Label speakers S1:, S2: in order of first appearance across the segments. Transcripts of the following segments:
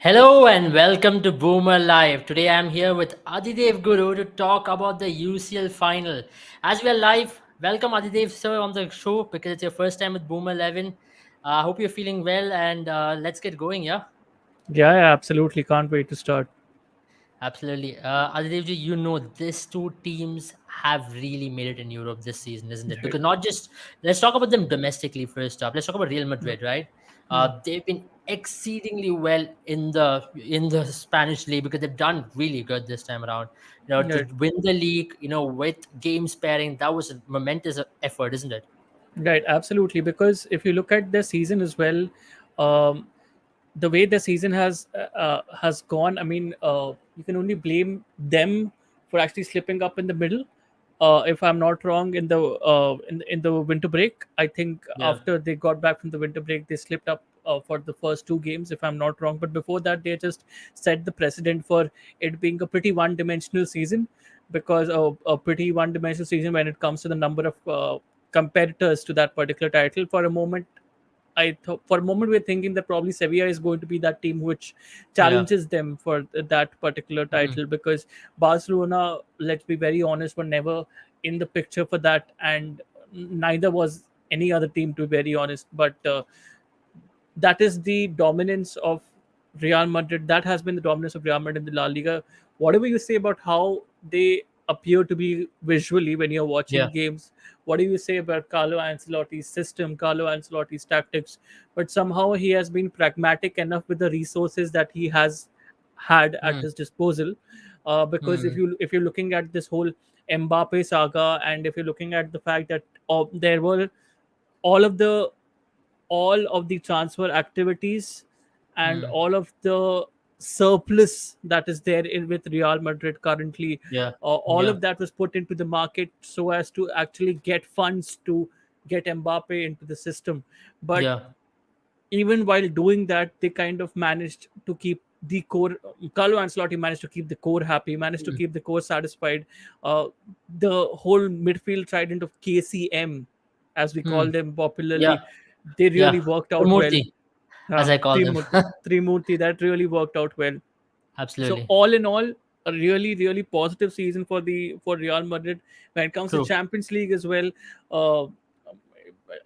S1: Hello and welcome to Boomer Live. Today I'm here with Adidev Guru to talk about the UCL final. As we are live, welcome Adidev sir on the show because it's your first time with Boomer 11. I hope you're feeling well and let's get going, yeah?
S2: Yeah, absolutely. Can't wait to start.
S1: Absolutely. Aditya, you know, these two teams have really made it in Europe this season, isn't it?
S2: Right.
S1: Because not just, let's talk about them domestically first up. Let's talk about Real
S2: Mm,
S1: Madrid, right?
S2: mm.
S1: They've been exceedingly well in the Spanish league because they've done really good this time around. You know, to
S2: Right.
S1: win the league, with game sparing, that was a momentous effort, isn't it?
S2: Right, absolutely. Because if you look at the season as well, um, the way the season has gone, I mean, you can only blame them for actually slipping up in the middle. If I'm not wrong, in the winter break, I think
S1: Yeah.
S2: after they got back from the winter break, they slipped up for the first two games, if I'm not wrong. But before that, they just set the precedent for it being a pretty one-dimensional season, because a pretty one-dimensional season when it comes to the number of competitors to that particular title. For a moment, we're thinking that probably Sevilla is going to be that team which
S1: Yeah.
S2: challenges them for that particular
S1: Mhm.
S2: title, because Barcelona, let's be very honest, were never in the picture for that, and neither was any other team, to be very honest. But that is the dominance of Real Madrid. That has been the dominance of Real Madrid in the La Liga. Whatever you say about how they appear to be visually when you're
S1: Yeah.
S2: watching games, what do you say about Carlo Ancelotti's system, Carlo Ancelotti's tactics? But somehow he has been pragmatic enough with the resources that he has had at
S1: Mm.
S2: his disposal. Because if
S1: Mm.
S2: you're looking at this whole Mbappe saga, and if you're looking at the fact that there were all of the all of the transfer activities and
S1: Mm.
S2: all of the surplus that is there in with Real Madrid currently,
S1: Yeah.
S2: all
S1: Yeah.
S2: of that was put into the market so as to actually get funds to get Mbappe into the system. But
S1: Yeah.
S2: even while doing that, they kind of managed to keep the core. Carlo Ancelotti managed to keep the core happy, managed to
S1: Mm.
S2: keep the core satisfied. Uh, the whole midfield trident of KCM, as we call
S1: Mm.
S2: them
S1: Yeah.
S2: popularly, they
S1: Yeah.
S2: really worked out well.
S1: Murthy, as I call them.
S2: Trimurti, that really worked out well. So
S1: Absolutely.
S2: all in all, a really really positive season for Real Madrid. When it comes to
S1: True.
S2: Champions League as well, uh,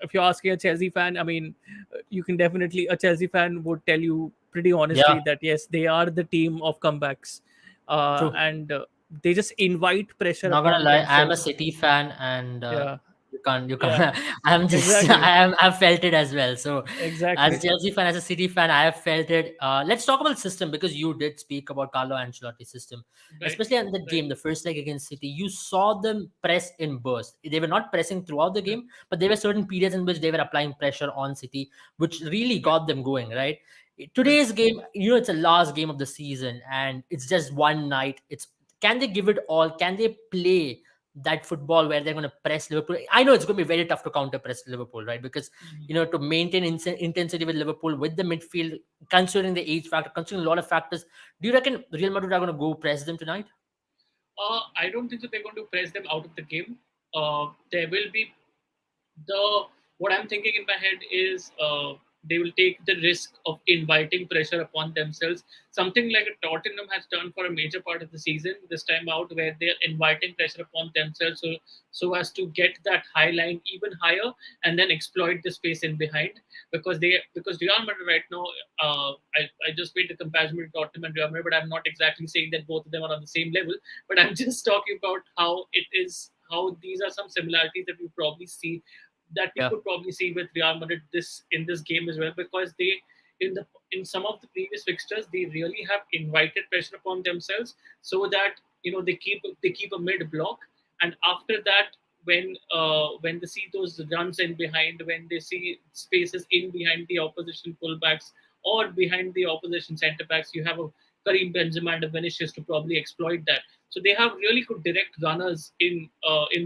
S2: if you're asking a Chelsea fan, I mean, you can definitely, a Chelsea fan would tell you pretty
S1: Yeah.
S2: honestly that yes, they are the team of comebacks,
S1: True.
S2: and they just invite pressure
S1: Not gonna
S2: upon
S1: lie, I am a
S2: themselves.
S1: City fan, and
S2: Yeah,
S1: you can't.
S2: yeah,
S1: I'm just,
S2: exactly,
S1: I've felt it as well. So, as a
S2: exactly.
S1: Chelsea fan, as a City fan, I have felt it. Let's talk about system because you did speak about Carlo Ancelotti's system,
S2: Right,
S1: especially in the
S2: right.
S1: game, the first leg against City. You saw them press in burst. They were not pressing throughout the
S2: Yeah,
S1: game, but there were certain periods in which they were applying pressure on City, which really
S2: right,
S1: got them going. Right.
S2: right.
S1: Today's game, it's a last game of the season, and it's just one night. It's Can they give it all? Can they play that football where they're going to press Liverpool? I know it's going to be very tough to counter press Liverpool, right? Because
S2: Mhm.
S1: to maintain intensity with Liverpool with the midfield, considering the age factor, considering a lot of factors, do you reckon Real Madrid are going to go press them tonight?
S2: I don't think that they're going to press them out of the game. There will be the what I'm thinking in my head is they will take the risk of inviting pressure upon themselves. Something like a Tottenham has done for a major part of the season this time out, where they're inviting pressure upon themselves so as to get that high line even higher and then exploit the space in behind. Because Real Madrid right now, I just made the comparison with Tottenham and Real Madrid, but I'm not exactly saying that both of them are on the same level. But I'm just talking about how these are some similarities that we probably see that we
S1: Yeah.
S2: could probably see with Real Madrid this game as well, because they in some of the previous fixtures they really have invited pressure upon themselves, so that they keep a mid block, and after that, when they see those runs in behind, when they see spaces in behind the opposition fullbacks or behind the opposition centre backs, you have a Karim Benzema and a Vinicius to probably exploit that. So they have really good direct runners in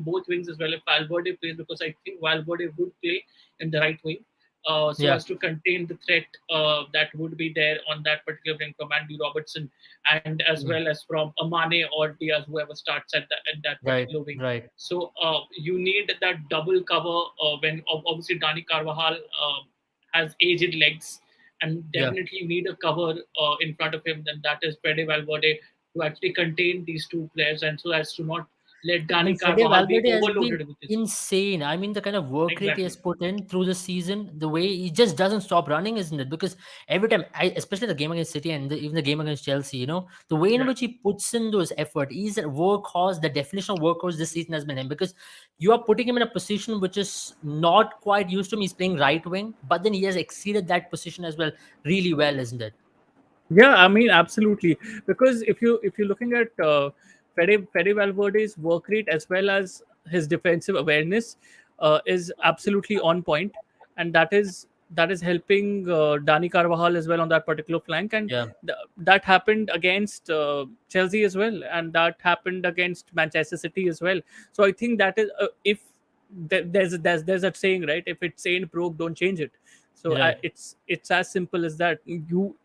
S2: both wings as well. If Valverde plays, because I think Valverde would play in the right wing, so
S1: Yeah.
S2: as to contain the threat that would be there on that particular wing from Andy Robertson, and as
S1: Mm.
S2: well as from Amane or Diaz, whoever starts at that
S1: Right.
S2: particular wing.
S1: Right.
S2: So you need that double cover when obviously Dani Carvajal has aged legs, and
S1: Yeah.
S2: definitely you need a cover in front of him. Then that is Fede Valverde to actually contain these two players, and so as to not let
S1: I mean,
S2: Dani
S1: Fede
S2: Carvajal be
S1: Valverde has been
S2: overloaded with this.
S1: insane. I mean, the kind of work rate he has
S2: Exactly.
S1: put in through the season, the way he just doesn't stop running, isn't it? Because every time, especially the game against City and even the game against Chelsea, the way in
S2: Yeah.
S1: which he puts in those effort, he's a workhorse. The definition of workhorse this season has been him because you are putting him in a position which is not quite used to him. He's playing right wing, but then he has exceeded that position as well, really well, isn't it?
S3: Yeah, I mean, absolutely. Because if you're looking at Fede Valverde's work rate as well as his defensive awareness is absolutely on point, and that is helping Dani Carvajal as well on that particular flank, and
S1: Yeah,
S3: that happened against Chelsea as well, and that happened against Manchester City as well. So I think that is if there's that saying, right? If it's ain't broke, don't change it. So
S1: right.
S3: it's as simple as that.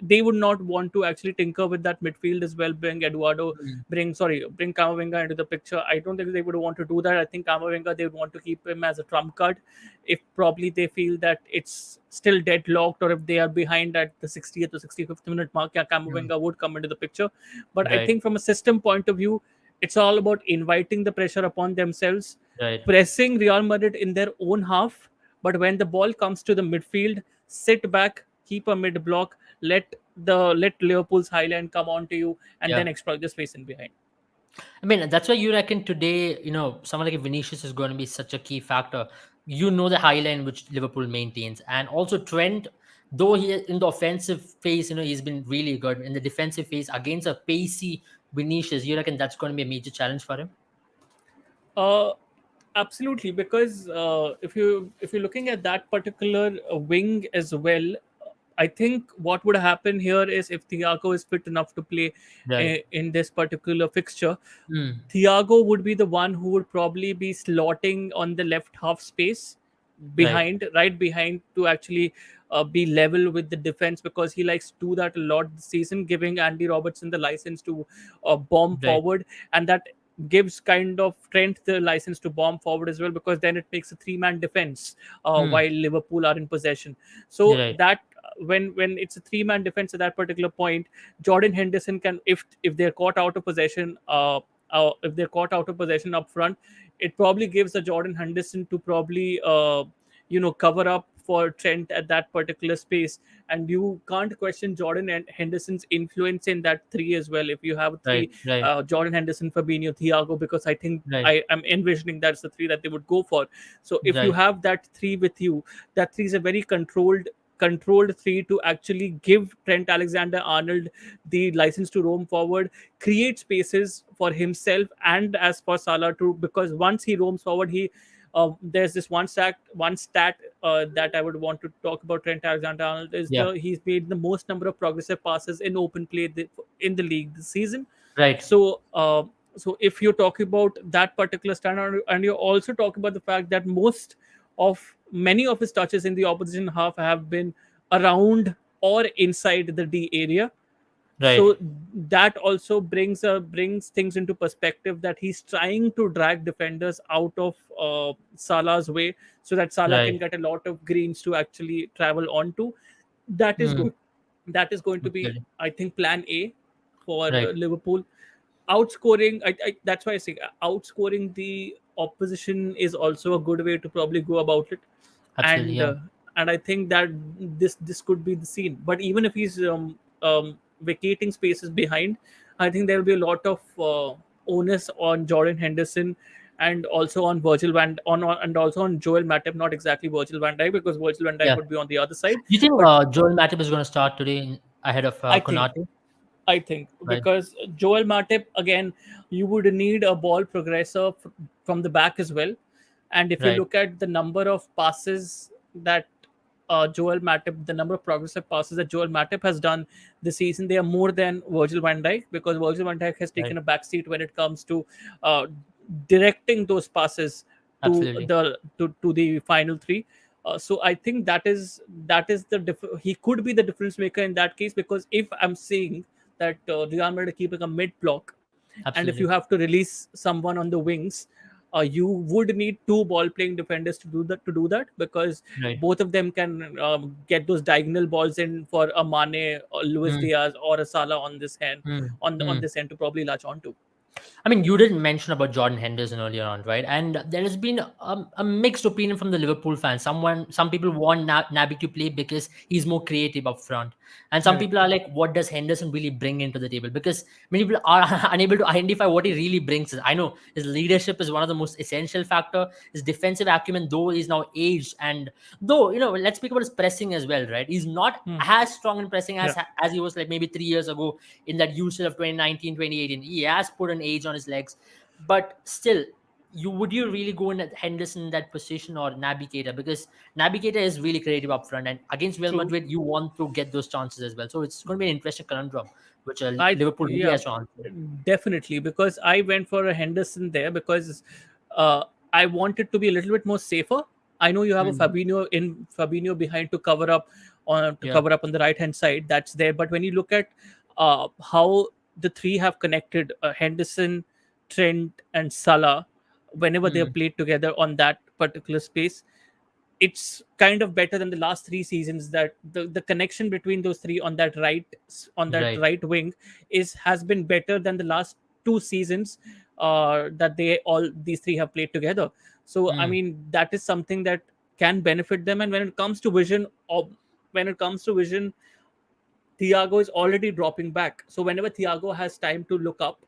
S3: They would not want to actually tinker with that midfield as well.
S1: Mm,
S3: Bring Camavinga into the picture. I don't think they would want to do that. I think Camavinga, they would want to keep him as a trump card if probably they feel that it's still deadlocked, or if they are behind at the 60th or 65th minute mark. Yeah,
S1: mm,
S3: Camavinga would come into the picture. But I
S1: right,
S3: think from a system point of view, it's all about inviting the pressure upon themselves,
S1: right.
S3: pressing Real Madrid in their own half. But when the ball comes to the midfield, sit back, keep a mid block, let Liverpool's highline come on to you, and
S1: Yeah.
S3: then exploit the space in behind.
S1: I mean, that's why you reckon today, someone like Vinicius is going to be such a key factor. The high line which Liverpool maintains, and also Trent, though he in the offensive phase, he's been really good. In the defensive phase against a pacey Vinicius, you reckon that's going to be a major challenge for him?
S3: Uh, Absolutely, because if you're looking at that particular wing as well, I think what would happen here is if Thiago is fit enough to play
S1: Right.
S3: in this particular fixture,
S1: Mm,
S3: Thiago would be the one who would probably be slotting on the left half space
S1: right.
S3: right behind, to actually be level with the defense, because he likes to do that a lot this season, giving Andy Robertson the license to bomb
S1: Right.
S3: forward, and that gives kind of Trent the license to bomb forward as well, because then it makes a three-man defense
S1: Mm,
S3: while Liverpool are in possession.
S1: you're
S3: So
S1: right.
S3: that when it's a three-man defense at that particular point, Jordan Henderson can, if they're caught out of possession, if they're caught out of possession up front, it probably gives the Jordan Henderson to probably cover up for Trent at that particular space, and you can't question Jordan and Henderson's influence in that three as well. If you have
S1: Right.
S3: three,
S1: Right.
S3: Jordan Henderson, Fabinho, Thiago, because I think
S1: Right.
S3: I am envisioning that's the three that they would go for. So if you
S1: Right.
S3: have that three with you, that three is a very controlled three to actually give Trent Alexander Arnold the license to roam forward, create spaces for himself and as for Salah too, because once he roams forward, there's this one stat that I would want to talk about Trent Alexander-Arnold is
S1: Yeah.
S3: he's made the most number of progressive passes in open play in the league this season.
S1: Right.
S3: So if you talk about that particular standard, and you also talk about the fact that many of his touches in the opposition half have been around or inside the D area,
S1: Right.
S3: so that also brings things into perspective, that he's trying to drag defenders out of Salah's way, so that Salah
S1: Right.
S3: can get a lot of greens to actually travel onto. That is
S1: Mm,
S3: going that is going to be,
S1: okay.
S3: I think, plan A for
S1: Right.
S3: Liverpool. Outscoring, that's why I say outscoring the opposition is also a good way to probably go about it,
S1: Absolutely.
S3: and
S1: Yeah.
S3: uh, and I think that this could be the scene. But even if he's vacating spaces behind, I think there will be a lot of onus on Jordan Henderson, and also on and also on Joel Matip. Not exactly Virgil Van Dijk, because Virgil Van Dijk
S1: Yeah.
S3: would be on the other side,
S1: You think
S3: but
S1: Joel Matip is going to start today ahead of
S3: I think
S1: Konate?
S3: I think
S1: Right.
S3: because Joel Matip, again, you would need a ball progressor from the back as well. And if you
S1: Right.
S3: look at the number of passes that the number of progressive passes that Joel Matip has done this season, they are more than Virgil van Dijk, because Virgil van Dijk has
S1: Right.
S3: taken a backseat when it comes to uh, directing those passes
S1: Absolutely.
S3: to the final three. So I think that is he could be the difference maker in that case, because if I'm seeing that Real Madrid are keeping a mid block, and if you
S1: Absolutely.
S3: have to release someone on the wings, you would need two ball playing defenders to do that. Because
S1: Right.
S3: both of them can get those diagonal balls in for a Mane or Luis
S1: Mm,
S3: Diaz or a Salah on this hand,
S1: mm,
S3: on
S1: mm.
S3: this end to probably latch onto.
S1: I mean, you didn't mention about Jordan Henderson earlier on, right? And there has been a mixed opinion from the Liverpool fans. Some people want Naby to play because he's more creative up front, and some
S3: Right.
S1: people are like, "What does Henderson really bring into the table?" Because many people are unable to identify what he really brings. I know his leadership is one of the most essential factor. His defensive acumen, though, is now aged, and though let's speak about his pressing as well, right? He's not
S3: Hmm.
S1: as strong in pressing
S3: Yeah.
S1: as he was like maybe 3 years ago in that UCL of 2019, 2018. He has put an age on his legs, but still, would you really go in at Henderson in that position or Naby Keita? Because Naby Keita is really creative up front, and against Real
S3: True.
S1: Madrid, you want to get those chances as well. So it's going to be an interesting conundrum, which Liverpool really
S3: Yeah,
S1: has to answer.
S3: definitely, because I went for a Henderson there because uh, I wanted to be a little bit more safer. I know you have a
S1: Mm,
S3: Fabinho behind to cover up
S1: yeah.
S3: on the right hand side. That's there. But when you look at how the three have connected, Henderson, Trent, and Salah, whenever they have
S1: Mm,
S3: played together on that particular space, it's kind of better than the last three seasons. That the connection between those three on that
S1: right.
S3: right wing has been better than the last two seasons that they all these three have played together. So I
S1: Mm,
S3: mean, that is something that can benefit them. And when it comes to vision, Thiago is already dropping back. So whenever Thiago has time to look up,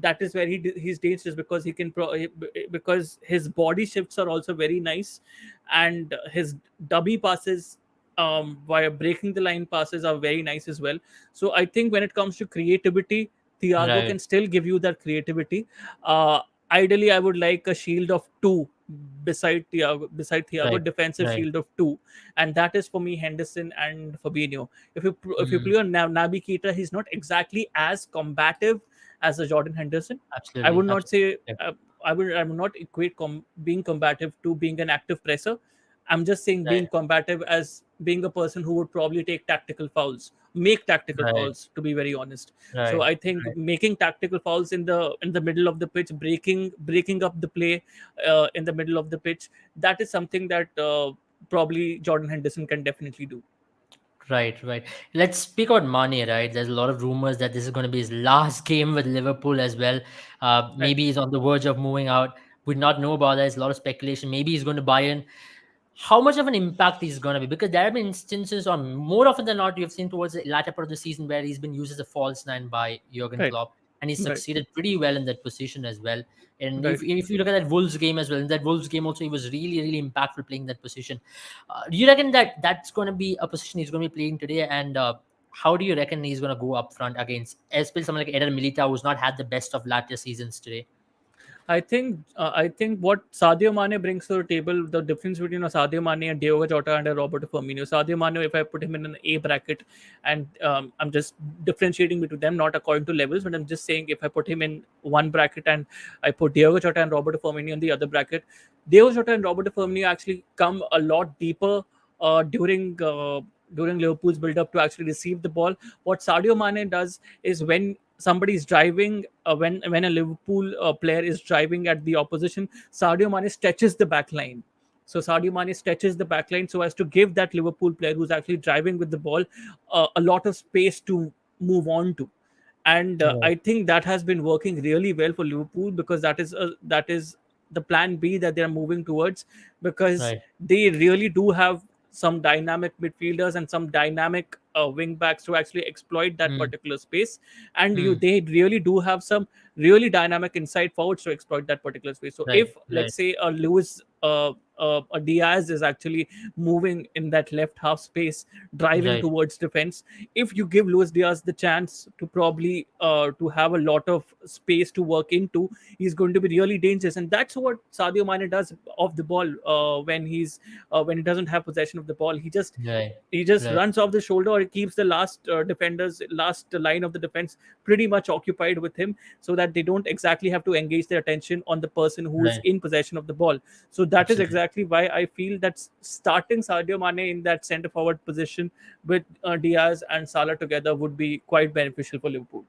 S3: that is where he's dangerous, because because his body shifts are also very nice, and his dummy passes via breaking the line passes are very nice as well. So I think when it comes to creativity, Thiago
S1: right.
S3: can still give you that creativity. Uh, Ideally, I would like a shield of two beside Thiago,
S1: Right.
S3: defensive
S1: Right.
S3: shield of two, and that is for me Henderson and Fabinho. If you
S1: Mm,
S3: play on Naby Keita, he's not exactly as combative as a Jordan Henderson. I
S1: absolutely.
S3: would not
S1: Absolutely.
S3: say I would not equate being combative to being an active presser. I'm just saying
S1: Right.
S3: being combative as being a person who would probably make tactical
S1: Right.
S3: fouls. To be very honest, so
S1: Right.
S3: I think
S1: Right.
S3: making tactical fouls in the middle of the pitch, breaking up the play in the middle of the pitch, that is something that probably Jordan Henderson can definitely do.
S1: Right, right. Let's speak about Mane, right? There's a lot of rumors that this is going to be his last game with Liverpool as well.
S3: Right.
S1: Maybe he's on the verge of moving out. We not know about that. There's a lot of speculation. Maybe he's going to buy in. How much of an impact he's going to be? Because there have been instances, or more often than not, you've seen towards the latter part of the season where he's been used as a false nine by Jurgen
S3: Right.
S1: Klopp, and he's
S3: Right.
S1: succeeded pretty well in that position as well. And
S3: Right.
S1: if you look at that Wolves game as well, in that Wolves game also, he was really, really impactful playing that position. Do you reckon that that's going to be a position he's going to be playing today? And how do you reckon he's going to go up front against, especially someone like Eder Militao, who's not had the best of latter seasons today?
S3: I think what Sadio Mane brings to the table, the difference between a Sadio Mane and Diogo Jota and a Roberto Firmino. Sadio Mane, if I put him in an A bracket, and I'm just differentiating between them, not according to levels, but I'm just saying if I put him in one bracket and I put Diogo Jota and Roberto Firmino in the other bracket, Diogo Jota and Roberto Firmino actually come a lot deeper during Liverpool's build up to actually receive the ball. What Sadio Mane does is when somebody is driving, when a Liverpool player is driving at the opposition, Sadio Mane stretches the back line. So Sadio Mane stretches the back line so as to give that Liverpool player who's actually driving with the ball a lot of space to move on to. And
S1: Right,
S3: I think that has been working really well for Liverpool, because that is the plan B that they are moving towards, because
S1: right.
S3: they really do have some dynamic midfielders and some dynamic wing backs to actually exploit that
S1: Mm,
S3: particular space, and
S1: mm,
S3: they really do have some really dynamic inside forwards to exploit that particular space. So
S1: right,
S3: if,
S1: right,
S3: let's say, a Diaz is actually moving in that left half space, driving
S1: right,
S3: towards defense, if you give Luis Diaz the chance to probably to have a lot of space to work into, he's going to be really dangerous. And that's what Sadio Mane does off the ball. When he doesn't have possession of the ball,
S1: right,
S3: he just
S1: right,
S3: runs off the shoulder, or he keeps the last line of the defense pretty much occupied with him, so that they don't exactly have to engage their attention on the person who is
S1: right.
S3: in possession of the ball. So that is
S1: Absolutely.
S3: exactly why I feel that starting Sadio Mane in that centre forward position with Diaz and Salah together would be quite beneficial for Liverpool.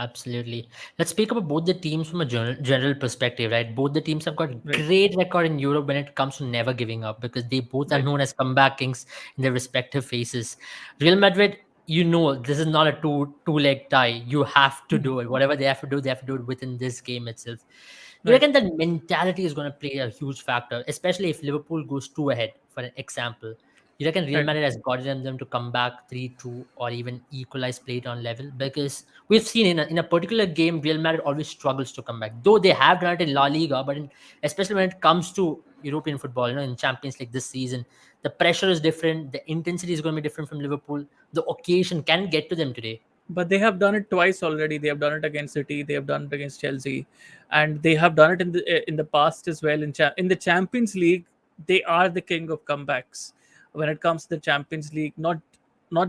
S1: Absolutely. Let's speak about both the teams from a general perspective, right? Both the teams have got
S3: Right,
S1: great record in Europe when it comes to never giving up because they both are
S3: right.
S1: known as comeback kings in their respective faces. Real Madrid, this is not a two leg tie. You have to
S3: Mhm.
S1: do it. Whatever they have to do, they have to do it within this game itself. You
S3: Right.
S1: reckon that mentality is going to play a huge factor, especially if Liverpool goes two ahead, for an example. You reckon Real
S3: Right.
S1: Madrid has gotten them to come back 3-2 or even equalize play it on level? Because we've seen in a particular game, Real Madrid always struggles to come back. Though they have done it in La Liga, but especially when it comes to European football, in Champions League this season, the pressure is different. The intensity is going to be different from Liverpool. The occasion can get to them today.
S3: But they have done it twice already. They have done it against City. They have done it against Chelsea, and they have done it in the past as well. In the Champions League, they are the king of comebacks. When it comes to the Champions League, not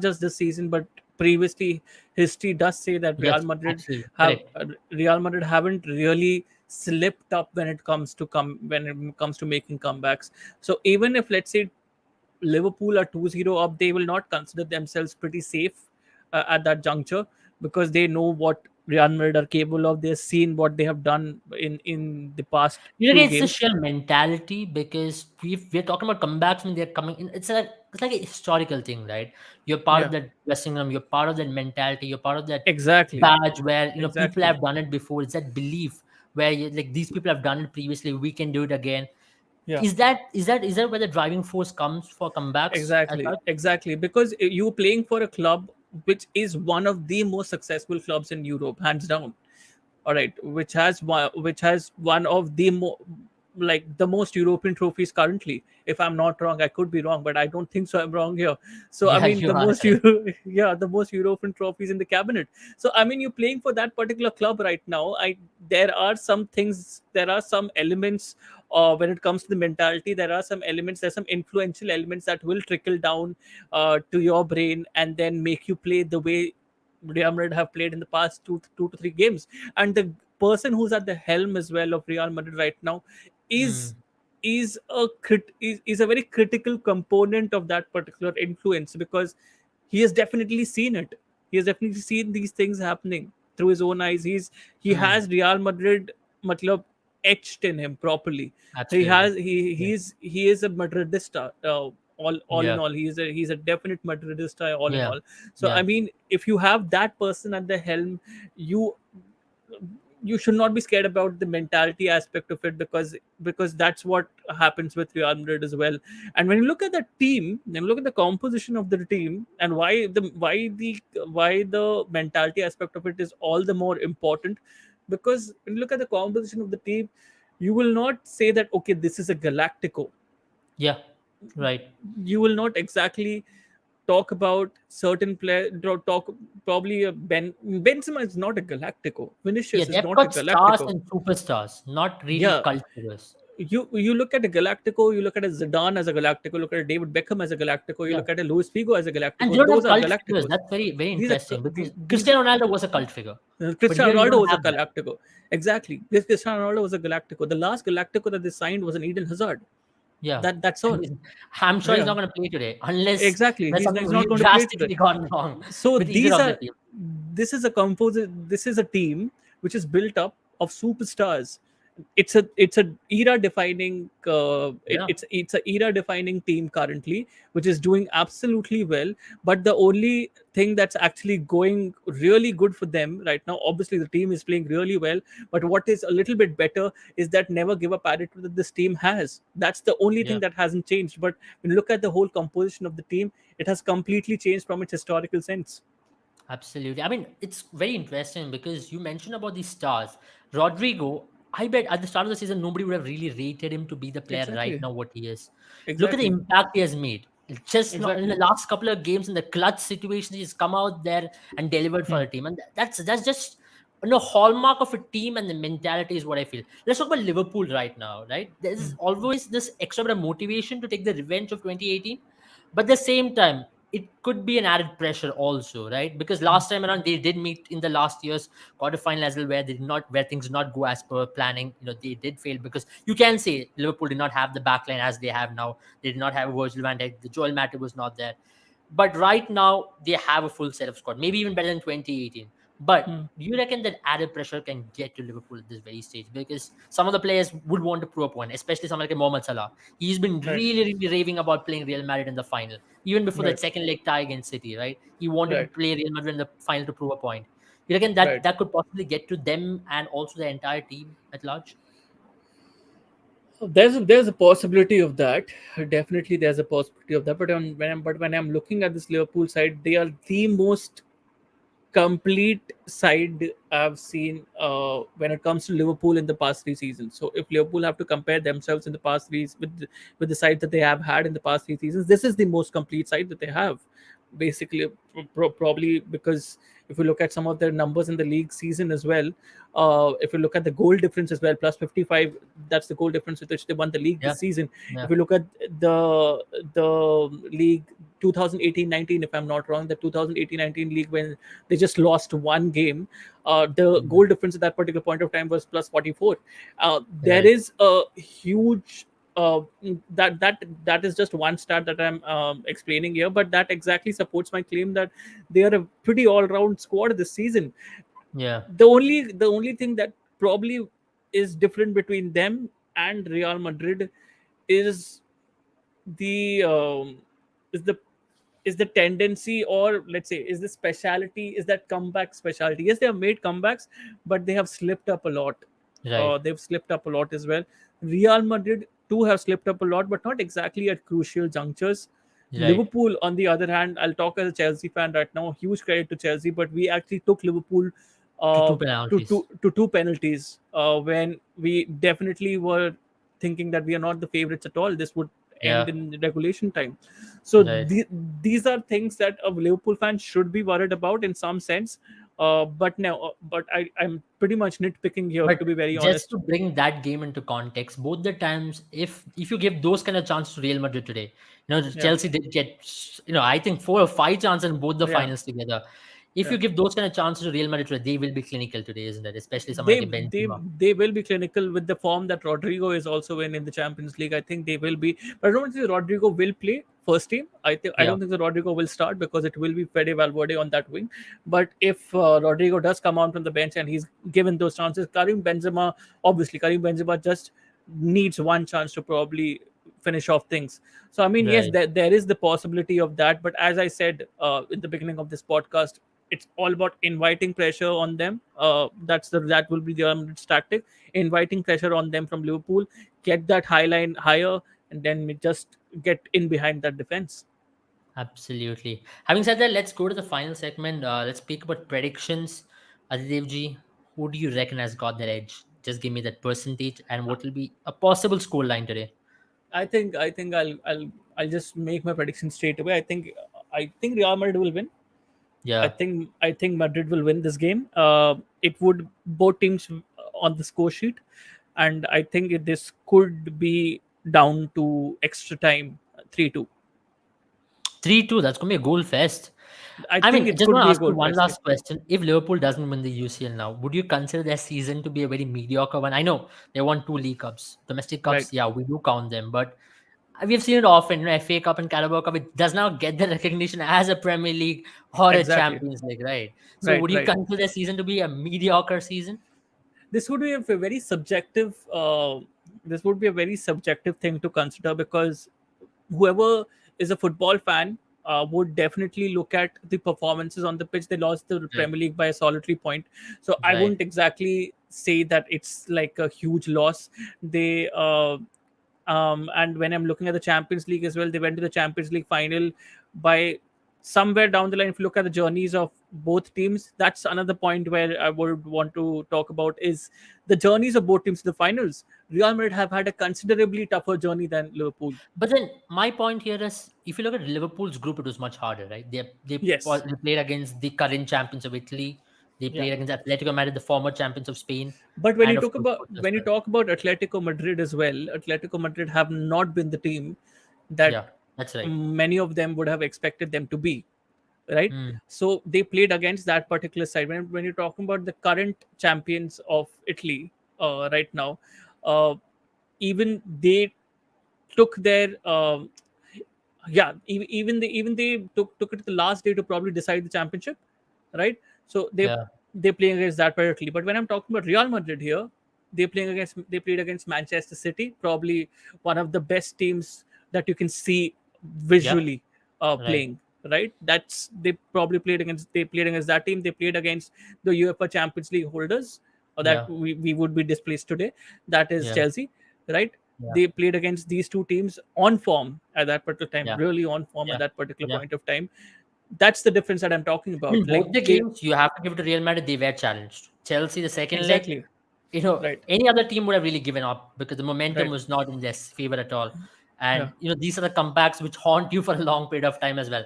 S3: just this season, but previously, history does say that
S1: Yes, absolutely.
S3: have
S1: Correct.
S3: Real Madrid haven't really slipped up when it comes to making comebacks. So even if, let's say, Liverpool are 2-0 up, they will not consider themselves pretty safe at that juncture, because they know what Real Madrid are capable of. They've seen what they have done in the past few
S1: It's the
S3: games.
S1: sheer mentality because we're talking about comebacks when they're coming in. It's like a historical thing, right? You're part of
S3: Yeah,
S1: that dressing room. You're part of that mentality. You're part of that
S3: exactly,
S1: badge where people
S3: exactly.
S1: have done it before. It's that belief where like these people have done it previously. We can do it again.
S3: Yeah,
S1: Is that where the driving force comes for comebacks as
S3: exactly,
S1: such?
S3: exactly. Because you're playing for a club which is one of the most successful clubs in Europe, hands down. All right, which has one of the like the most European trophies currently. If I'm not wrong, I could be wrong, but I don't think so. I'm wrong here. So I
S1: Yeah,
S3: mean,
S1: you
S3: the
S1: are
S3: most
S1: correct.
S3: yeah, the most European trophies in the cabinet. So I mean, you're playing for that particular club right now. There are some things, there are some elements. When it comes to the mentality, there are some elements, there's some influential elements that will trickle down to your brain and then make you play the way Real Madrid have played in the past two to three games. And the person who's at the helm as well of Real Madrid right now is
S1: Hmm.
S3: is a very critical component of that particular influence, because he has definitely seen it. He has definitely seen these things happening through his own eyes. He
S1: Hmm.
S3: has Real Madrid matlab, etched in him properly.
S1: Absolutely. Yeah.
S3: He is a Madridista. All in
S1: Yeah.
S3: all, he's a definite Madridista all in
S1: Yeah.
S3: all. So I
S1: Yeah.
S3: mean, if you have that person at the helm, you you should not be scared about the mentality aspect of it, because that's what happens with Real Madrid as well. And when you look at the team, then look at the composition of the team, and why the mentality aspect of it is all the more important. Because when you look at the composition of the team, you will not say that, okay, this is a Galactico.
S1: Yeah. Right.
S3: You will not exactly talk about certain player. Talk probably Benzema is not a Galactico.
S1: Yeah,
S3: Vinicius is
S1: they've
S3: not a
S1: got stars
S3: Galactico.
S1: and superstars, not really
S3: Yeah,
S1: cult figures.
S3: you look at a Galactico, you look at a Zidane as a Galactico, look at a David Beckham as a Galactico, you
S1: Yeah.
S3: look at a Luis Figo as a
S1: And
S3: Galactico.
S1: they don't
S3: Those
S1: have
S3: are
S1: cult figures.
S3: Galacticos.
S1: That's very, very
S3: These are
S1: interesting because
S3: these
S1: Cristiano Ronaldo was a cult figure. But
S3: Cristiano
S1: here you
S3: Ronaldo
S1: don't
S3: was a
S1: have that.
S3: Galactico. Exactly. This Cristiano Ronaldo was a Galactico. The last Galactico that they signed was an Eden Hazard.
S1: Yeah.
S3: That's
S1: And
S3: all.
S1: I'm sure he's
S3: Yeah.
S1: not going to play today unless
S3: Exactly.
S1: there's something
S3: He's not
S1: really
S3: going to play today.
S1: drastically gone wrong
S3: So
S1: with either
S3: these
S1: of the
S3: are
S1: team.
S3: this is a team which is built up of superstars. It's a era defining
S1: Yeah.
S3: it's a era defining team currently, which is doing absolutely well. But the only thing that's actually going really good for them right now, obviously the team is playing really well, but what is a little bit better is that never give up attitude that this team has. That's the only thing
S1: Yeah.
S3: that hasn't changed. But when you look at the whole composition of the team, it has completely changed from its historical sense.
S1: Absolutely. I mean, it's very interesting because you mentioned about these stars. Rodrigo, I bet at the start of the season, nobody would have really rated him to be the player right
S3: Exactly.
S1: now, what he is. Look at the
S3: Exactly.
S1: impact he has made. Just not in the
S3: Exactly.
S1: last couple of games in the clutch situations, he's come out there and delivered for
S3: Hmm.
S1: the team. And that's just hallmark of a team and the mentality is what I feel. Let's talk about Liverpool right now, right? There's
S3: Hmm.
S1: always this extra bit of motivation to take the revenge of 2018, but at the same time, it could be an added pressure also, right? Because last time around they did meet in the last year's quarterfinal as well, where they did not, where things did not go as per planning. They did fail because you can say Liverpool did not have the backline as they have now. They did not have Virgil van Dijk. The Joel Matip was not there. But right now they have a full set of squad, maybe even better than 2018. But
S3: Hmm.
S1: do you reckon that added pressure can get to Liverpool at this very stage? Because some of the players would want to prove a point, especially someone like Mohamed Salah. He's been
S3: Right.
S1: really raving about playing Real Madrid in the final, even before that
S3: Right.
S1: second leg tie against City, right? He wanted to
S3: Right.
S1: play Real Madrid in the final to prove a point. You reckon
S3: Right.
S1: that could possibly get to them and also the entire team at large?
S3: There's a possibility of that. Definitely, there's a possibility of that. But when I'm looking at this Liverpool side, they are the most complete side I've seen when it comes to Liverpool in the past 3 seasons. So if Liverpool have to compare themselves in the past three with the side that they have had in the past 3 seasons, this is the most complete side that they have. Basically, probably because if you look at some of their numbers in the league season as well, if you look at the goal difference as well, plus 55, that's the goal difference with which they won the league
S1: Yeah,
S3: this season.
S1: yeah,
S3: If you look at the league 2018-19, if I'm not wrong, the 2018-19 league, when they just lost one game, the
S1: mm,
S3: goal difference at that particular point of time was plus 44. There
S1: right,
S3: is a huge that is just one stat that I'm explaining here, but that exactly supports my claim that they are a pretty all-round squad this season.
S1: yeah,
S3: The only thing that probably is different between them and Real Madrid is the is the is the tendency, or let's say is the speciality, is that comeback speciality. Yes, they have made comebacks, but they have slipped up a lot.
S1: right,
S3: They've slipped up a lot as well. Real Madrid too have slipped up a lot, but not exactly at crucial junctures.
S1: right.
S3: Liverpool, on the other hand, I'll talk as a Chelsea fan right now. Huge credit to Chelsea, but we actually took Liverpool
S1: To
S3: uh,
S1: two
S3: to
S1: penalties.
S3: two penalties when we definitely were thinking that we are not the favorites at all. This would end
S1: Yeah,
S3: in regulation time. So
S1: right.
S3: these are things that a Liverpool fan should be worried about in some sense. But I'm pretty much nitpicking here,
S1: But
S3: to be very
S1: just
S3: honest.
S1: to bring that game into context, both the times, if you give those kind of chance to Real Madrid today,
S3: Yeah,
S1: Chelsea did get, I think 4 or 5 chances in both the
S3: yeah,
S1: finals together. If
S3: yeah.
S1: you give those kind of chances to Real Madrid today, they will be clinical today, isn't it? Especially someone
S3: they
S1: like a
S3: they
S1: Benzema.
S3: they will be clinical with the form that Rodrigo is also in the Champions League. I think they will be, but I don't think Rodrigo will play first team. I
S1: Yeah,
S3: don't think that Rodrigo will start because it will be Fede Valverde on that wing. But if Rodrigo does come on from the bench and he's given those chances, Karim Benzema just needs one chance to probably finish off things. So I mean, yes,
S1: right.
S3: there is the possibility of that. But as I said in the beginning of this podcast, it's all about inviting pressure on them. That will be the tactic, inviting pressure on them from Liverpool, get that high line higher, and then we just get in behind that defense.
S1: Absolutely. Having said that, let's go to the final segment. Let's speak about predictions. Adidevji, who do you reckon has got that edge? Just give me that percentage and what will be a possible score line today.
S3: I think I'll just make my prediction straight away. I think Real Madrid will win. I
S1: Yeah.
S3: think I think Madrid will win this game. It would both teams on the score sheet, and I think this could be down to extra time, 3-2.
S1: 3-2, that's going to be a goal fest.
S3: I
S1: I
S3: think
S1: mean,
S3: it
S1: just
S3: could
S1: want to
S3: be a
S1: ask you
S3: goal
S1: one
S3: fest. Yeah.
S1: last question. If Liverpool doesn't win the UCL now, would you consider their season to be a very mediocre one? I know they won 2 League Cups. Domestic
S3: Right.
S1: Cups, yeah, we do count them. But we've seen it often, FA Cup and Carabao Cup. It does not get the recognition as a Premier League or a
S3: Exactly.
S1: Champions League, right? So
S3: Right.
S1: would you
S3: Right.
S1: consider their season to be a mediocre season?
S3: This would be a very subjective. This would be a very subjective thing to consider, because whoever is a football fan would definitely look at the performances on the pitch. They lost the
S1: Right,
S3: Premier League by a solitary point, so I
S1: right.
S3: wouldn't exactly say that it's like a huge loss. They and when I'm looking at the Champions League as well, they went to the Champions League final by somewhere down the line. If you look at the journeys of both teams, that's another point where I would want to talk about is the journeys of both teams to the finals. Real Madrid have had a considerably tougher journey than Liverpool.
S1: But then my point here is, if you look at Liverpool's group, it was much harder, right?
S3: Yes.
S1: They played against the current champions of Italy. They
S3: Yeah.
S1: played against Atletico Madrid, the former champions of Spain,
S3: But
S1: and of course Porto as
S3: when you
S1: well.
S3: talk about Atletico Madrid as well, Atletico Madrid have not been the team that
S1: Yeah, that's right.
S3: many of them would have expected them to be, right?
S1: Mm,
S3: So they played against that particular side. When you're talking about the current champions of Italy right now, uh, even they took their even they took it to the last day to probably decide the championship, right? So they
S1: yeah,
S3: they're playing against that particularly. But when I'm talking about Real Madrid here, they played against Manchester City, probably one of the best teams that you can see
S1: Yep.
S3: visually
S1: Right.
S3: playing. Right, that's they played against that team. They played against the UEFA Champions League holders, or that
S1: Yeah.
S3: we would be displaced today. That is
S1: Yeah.
S3: Chelsea, right?
S1: Yeah.
S3: They played against these two teams on form at that particular time,
S1: Yeah.
S3: really on form at
S1: Yeah.
S3: that particular
S1: Yeah.
S3: point of time. That's the difference that I'm talking
S1: I mean,
S3: about. Like
S1: both the
S3: they
S1: games, you have to give it to Real Madrid. They were challenged. Chelsea, the second leg,
S3: exactly right,
S1: any other team would have really given up because the momentum
S3: right,
S1: was not in their favor at all.
S3: yeah.
S1: And these are the comebacks which haunt you for a long period of time as well.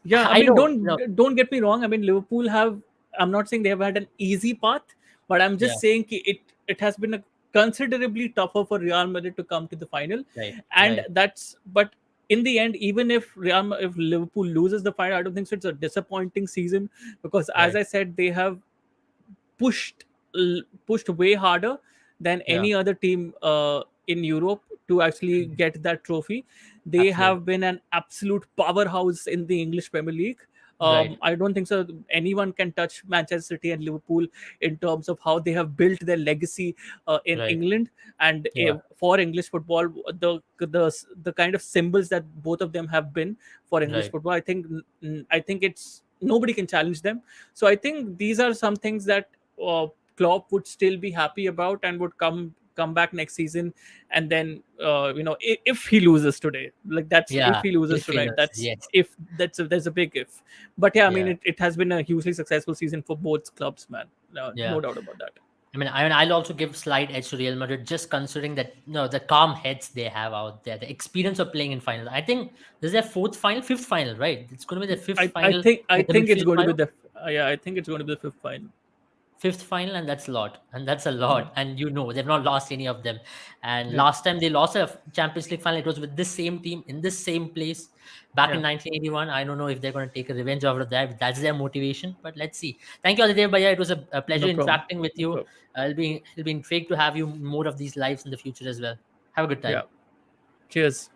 S3: Yeah, I
S1: I
S3: mean,
S1: know,
S3: don't get me wrong. I mean, Liverpool have. I'm not saying they have had an easy path, but I'm
S1: yeah,
S3: just saying it has been a considerably tougher for Real Madrid to come to the final,
S1: right,
S3: and
S1: right,
S3: that's. But in the end, even if Liverpool loses the final, I don't think so. It's a disappointing season because, as
S1: right,
S3: I said, they have pushed pushed way harder than
S1: yeah,
S3: any other team in Europe to actually
S1: mhm,
S3: get that trophy. They
S1: absolutely,
S3: have been an absolute powerhouse in the English Premier League.
S1: right,
S3: I don't think so. Anyone can touch Manchester City and Liverpool in terms of how they have built their legacy in
S1: right,
S3: England and
S1: yeah,
S3: for English football. The kind of symbols that both of them have been for English
S1: right,
S3: football. I think it's nobody can challenge them. So I think these are some things that uh, Klopp would still be happy about and would come back next season. And then if he loses today, like that's if
S1: yeah.
S3: he loses
S1: If
S3: tonight,
S1: failures,
S3: that's
S1: yes,
S3: if there's a big if. But yeah, I mean
S1: yeah,
S3: it has been a hugely successful season for both clubs, man.
S1: yeah.
S3: No doubt about that.
S1: I'll also give slight edge to Real Madrid, just considering that the calm heads they have out there, the experience of playing in finals. I think this is their fifth final, right? It's going to be their fifth final
S3: I
S1: with the
S3: think it's
S1: midfield
S3: going to be
S1: final.
S3: the yeah, I think it's going to be the fifth final.
S1: Fifth final, and that's a lot, and that's a
S3: Yeah,
S1: lot. And they've not lost any of them. And
S3: yeah,
S1: last time they lost a Champions League final, it was with this same team in this same place back
S3: yeah.
S1: in 1981. I don't know if they're going to take a revenge over that. If that's their motivation, but let's see. Thank you, Adidev Bhaiya. It was a pleasure
S3: No problem.
S1: interacting with
S3: No
S1: you.
S3: problem.
S1: It'll be great to have you more of these lives in the future as well. Have a good time.
S3: Yeah. Cheers.